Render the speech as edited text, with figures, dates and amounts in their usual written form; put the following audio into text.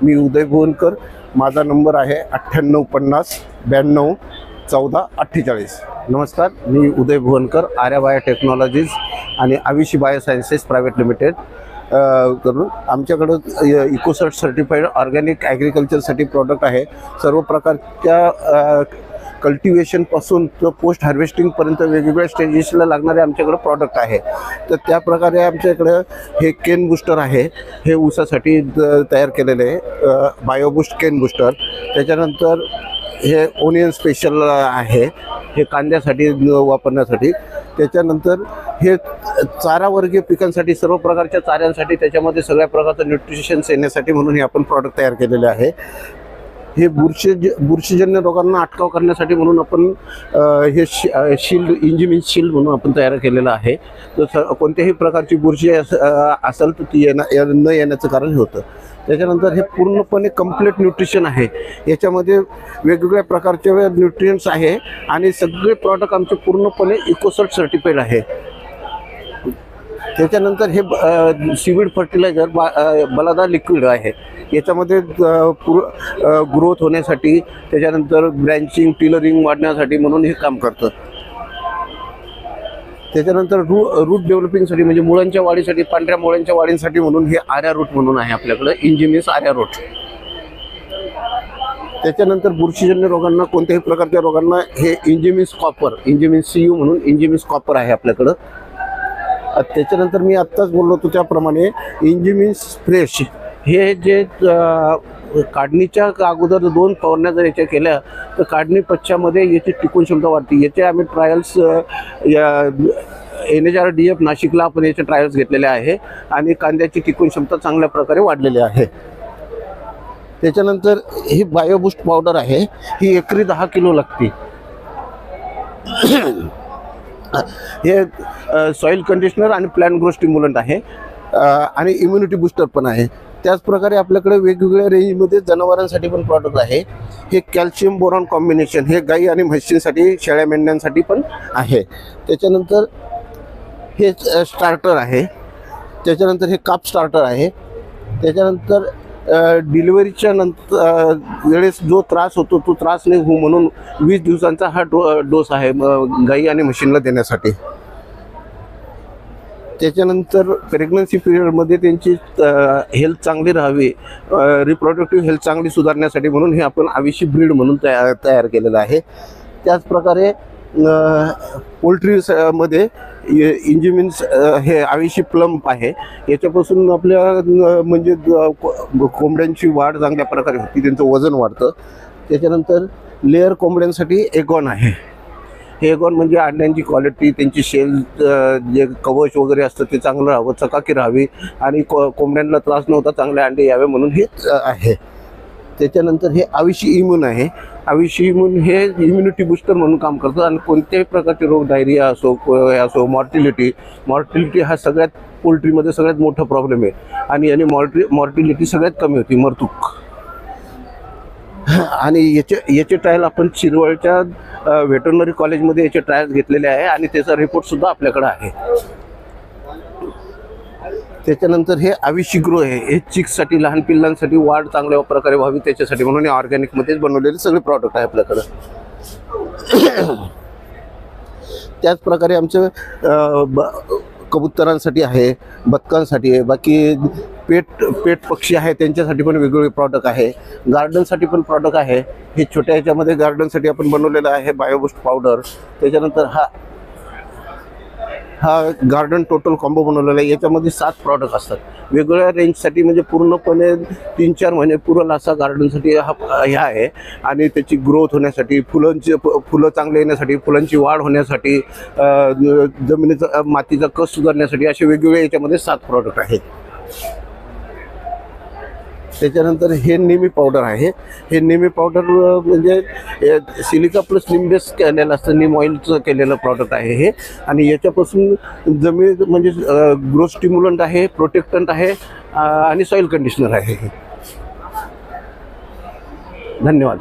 मी उदय भुवनकर. माझा नंबर आहे 9850 92 14 48. नमस्कार, मी उदय भुवनकर, आर्या बायो टेक्नॉलॉजीज आणि आविशी बायोसायन्सेस प्रायव्हेट लिमिटेड करून आमच्याकडं इकोसर्ट सर्टिफाईड ऑर्गॅनिक ॲग्रिकल्चरसाठी प्रॉडक्ट आहे. सर्व प्रकारच्या कल्टिवेशनपासून तर पोस्ट हार्वेस्टिंगपर्यंत वेगवेगळ्या स्टेजेसला लागणारे आमच्याकडं प्रॉडक्ट आहे. तर त्या प्रकारे आमच्याकडं हे केन बूस्टर आहे, हे ऊसासाठी तयार केलेले आहे, बायोबूस्ट केन बूस्टर. त्याच्यानंतर हे ओनियन स्पेशल आहे, हे कांद्यासाठी वापरण्यासाठी. त्याच्यानंतर हे चारावर्गीय पिकांसाठी, सर्व प्रकारच्या चाऱ्यांसाठी, त्याच्यामध्ये सगळ्या प्रकारचं न्यूट्रिशन्स येण्यासाठी म्हणून हे आपण प्रॉडक्ट तयार केलेले आहे. हे बुरशीजन्य रोगांना अटकाव करण्यासाठी म्हणून आपण हे शिल्ड, इंजिमिन शिल्ड म्हणून आपण तयार केलेलं आहे. तर कोणत्याही प्रकारची बुरशी असेल तर ती न येण्याचं कारण होतं. त्याच्यानंतर हे पूर्णपणे कंप्लीट न्यूट्रिशन आहे. याच्यामध्ये वेगवेगळ्या प्रकारचे न्यूट्रियंट्स आहे आणि सगळे प्रॉडक्ट आमचे पूर्णपणे इकोसर्ट सर्टिफाईड आहे. त्याच्यानंतर हे सीवीड फर्टिलायझर बलादा लिक्विड आहे. याच्यामध्ये ग्रोथ होण्यासाठी, त्याच्यानंतर ब्रँचिंग, टिलरिंग वाढण्यासाठी म्हणून हे काम करतं. त्याच्यानंतर रूट डेव्हलपिंगसाठी म्हणजे मुळांच्या वाढीसाठी, पांढऱ्या मुळांच्या वाढीसाठी म्हणून हे आर्या रूट म्हणून आहे आपल्याकडे, इंजिमिस आर्या रूट. त्याच्यानंतर बुरशीजन्य रोगांना, कोणत्याही प्रकारच्या रोगांना हे इंजिमिस कॉपर, इंजिमिस CU म्हणून इंजिमिस कॉपर आहे आपल्याकडं. त्याच्यानंतर मी आत्ताच बोललो होतो त्याप्रमाणे इंजिमिस फ्रेश, हे जे काढणीच्या अगोदर 2 फवारण्या जर याच्या केल्या तर काढणी पश्चामध्ये याची टिकून क्षमता वाढते. याचे आम्ही ट्रायल्स NHRDF नाशिकला आपण याचे ट्रायल्स घेतलेले आहे आणि कांद्याची टिकून क्षमता चांगल्या प्रकारे वाढलेली आहे. त्याच्यानंतर ही बायोबूस्ट पावडर आहे, ही एकरी 10 किलो लागते. हे सॉईल कंडिशनर आणि प्लांट ग्रोथ स्टिम्युलंट आहे आणि इम्युनिटी बूस्टर पण आहे. त्याचप्रकारे आपल्याकडे वेगवेगळ्या रेंजमध्ये जनावरांसाठी पण प्रॉडक्ट आहे. हे कॅल्शियम बोरॉन कॉम्बिनेशन, हे गाई आणि म्हशींसाठी, शेळ्या मेंढ्यांसाठी पण आहे. त्याच्यानंतर हे स्टार्टर आहे. त्याच्यानंतर हे काप स्टार्टर आहे. त्याच्यानंतर डिलिव्हरीच्या नंतर वेळेस जो त्रास होतो तो त्रास नाही होऊ म्हणून 20 दिवसांचा हा डोस आहे गाई आणि म्हशींना देण्यासाठी. त्याच्यानंतर प्रेग्नन्सी पिरियडमध्ये त्यांची हेल्थ चांगली राहावी, रिप्रोडक्टिव्ह हेल्थ चांगली सुधारण्यासाठी म्हणून हे आपण आविशी ब्रीड म्हणून तयार केलेलं आहे. त्याचप्रकारे पोल्ट्रीमध्ये इंजिमिन्स हे आविशी प्लम्प आहे. याच्यापासून आपल्या म्हणजे कोंबड्यांची वाढ चांगल्या प्रकारे होती, त्यांचं वजन वाढतं. त्याच्यानंतर लेअर कोंबड्यांसाठी एगॉन आहे. हे एगॉन म्हणजे अंड्यांची क्वालिटी, त्यांची शेल, जे कवच वगैरे असतं ते चांगलं राहावं, चकाकी राहावी आणि कोंबड्यांना त्रास नव्हता, चांगले अंडे यावे म्हणून हे आहे. त्याच्यानंतर हे आविशी इम्यून आहे. आविशी इम्यून हे इम्युनिटी बूस्टर म्हणून काम करतं आणि कोणत्याही प्रकारचे रोग, डायरिया असो, मॉर्टिलिटी हा सगळ्यात पोल्ट्रीमध्ये सगळ्यात मोठा प्रॉब्लेम आहे आणि याने मॉर्टिलिटी सगळ्यात कमी होती, मरतूक. आणि याचे ट्रायल आपण शिरवळच्या व्हेटरनरी कॉलेजमध्ये याचे ट्रायल्स घेतलेले आहे आणि त्याचा रिपोर्टसुद्धा आपल्याकडे आहे. त्याच्यानंतर हे आविशी ग्रो आहे. हे चिक्ससाठी, लहान पिल्लांसाठी वाढ चांगल्या प्रकारे व्हावी त्याच्यासाठी म्हणून ऑर्गॅनिकमध्येच बनवलेले सगळे प्रॉडक्ट आहे आपल्याकडं. त्याचप्रकारे आमचं कबुतरांसाठी आहे, बदकांसाठी आहे, बाकी पेट पक्षी आहे त्यांच्यासाठी पण वेगवेगळे प्रॉडक्ट आहे. गार्डनसाठी पण प्रॉडक्ट आहे. हे छोट्या ह्याच्यामध्ये गार्डनसाठी आपण बनवलेलं आहे बायोबूस्ट पावडर. त्याच्यानंतर हा गार्डन टोटल कॉम्बो बनवलेला आहे. याच्यामध्ये 7 प्रॉडक्ट असतात वेगवेगळ्या रेंजसाठी, म्हणजे पूर्णपणे 3-4 महिने पुरेल असा गार्डनसाठी ह्या आहे. आणि त्याची ग्रोथ होण्यासाठी, फुलं चांगले येण्यासाठी, फुलांची वाढ होण्यासाठी, जमिनीचा मातीचा कस सुधारण्यासाठी असे वेगवेगळे याच्यामध्ये 7 प्रॉडक्ट आहेत. त्याच्यानंतर हे निमी पावडर आहे. हे निमी पावडर म्हणजे सिलिका प्लस नीम बेस केलेलं असतं, नीम ऑइलचं केलेलं प्रॉडक्ट आहे हे. आणि याच्यापासून जमीन म्हणजे ग्रोथ स्टिम्युलंट आहे, प्रोटेक्टंट आहे आणि सॉईल कंडिशनर आहे. धन्यवाद.